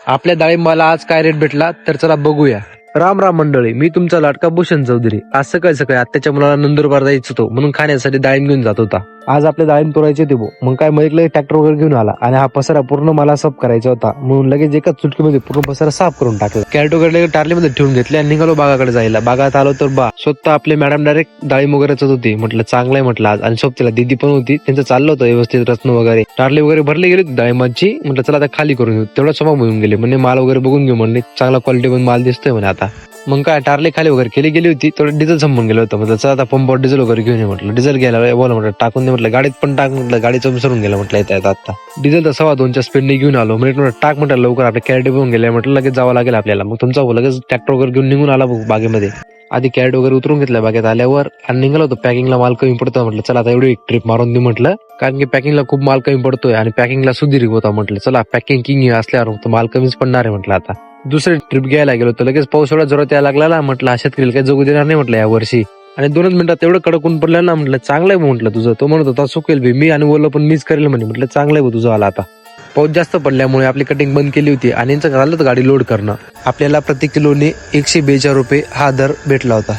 आपल्या डाळिंबाला आज काय रेट भेटला तर चला बघूया. राम राम मंडळी, मी तुमचा लाडका भूषण चौधरी. आज सकाळी सकाळी आत्याच्या मुलाला नंदुरबार जायचं होतं म्हणून खाण्यासाठी डाळिंब घेऊन जात होता. आज आपले डाळिंब तोडायचे होते मग काय मग ट्रॅक्टर वगैरे घेऊन आला आणि हा पसारा पूर्ण मला साफ करायचा होता म्हणून लगेच एकाच चुटकीमध्ये पूर्ण पसारा साफ करून टाकला. कॅरेट वगैरे टार्लीमध्ये ठेवून घेतले आणि निघालो बागाकडे जायला. बागात आलो तर स्वतः आपले मॅडम डायरेक्ट डाळिंब वगैरे चत होती. म्हटलं चांगलं आहे म्हटलं आज. आणि सोबतीला दीदी पण होती, त्यांचं चाललं होतं व्यवस्थित रत्न वगैरे. टारली वगैरे भरली गेली होती डाळिंबाची. म्हटलं चला आता खाली करून घेऊ. तेवढा समोर म्हणून गेले म्हणजे माल वगैरे बघून घेऊ म्हणणे चांगला क्वालिटी पण माल दिसतोय म्हणे आता. मग काय टारले खाली वगैरे गेली होती. थोडं डिझेल संपून गेलं होतं. म्हटलं चला आता पंपावर डिझेल वगैरे घेऊन ये म्हटलं. डिझेल घ्यायला बोला म्हटलं टाकून दे म्हटलं. गाडीत पण टाक म्हटलं. गाडीचं विसरून गेलं म्हटलं येत आता. डिझेल तर 2.25च्या स्पीडने घेऊन आलो. म्हणजे टाक म्हटलं लवकर आपल्या कॅरेट घेऊन गेले म्हटलं लगेच जावं लागेल आपल्याला. मग तुमचा लगेच ट्रॅक्टर वगैरे घेऊन निघून आला बागेमध्ये. आधी कॅरेट वगैरे उतरून घेतल्या बागेत आल्यावर आणि निघालो होतो. पॅकिंगला माल कमी पडतो म्हटलं चला आता एवढी एक ट्रिप मारून देऊ म्हटलं. कारण की पॅकिंगला खूप माल कमी पडतोय आणि पॅकिंगला सुधीर होता म्हटलं चला पॅकिंग किंग असल्यावर माल कमीच पडणार आहे म्हटलं. आता दुसरी ट्रिप घ्यायला गेलो तर लगेच पाऊस एवढा जोरात यायला लागला म्हटलं अशात काही जगू देणार नाही म्हटलं या वर्षी. आणि 2च मिनिटात एवढं कडक ऊन पडलं ना म्हटलं चांगलं आहे म्हटलं तुझं. तो म्हणत होता सुकेल बी मी आणि ओलं पण मीच करेल म्हटलं चांगलं आहे तुझं आला. आता पाऊस जास्त पडल्यामुळे आपली कटिंग बंद केली होती आणि यांचं झालं गाडी लोड करणं. आपल्याला प्रति किलोने 142 रुपये हा दर भेटला होता.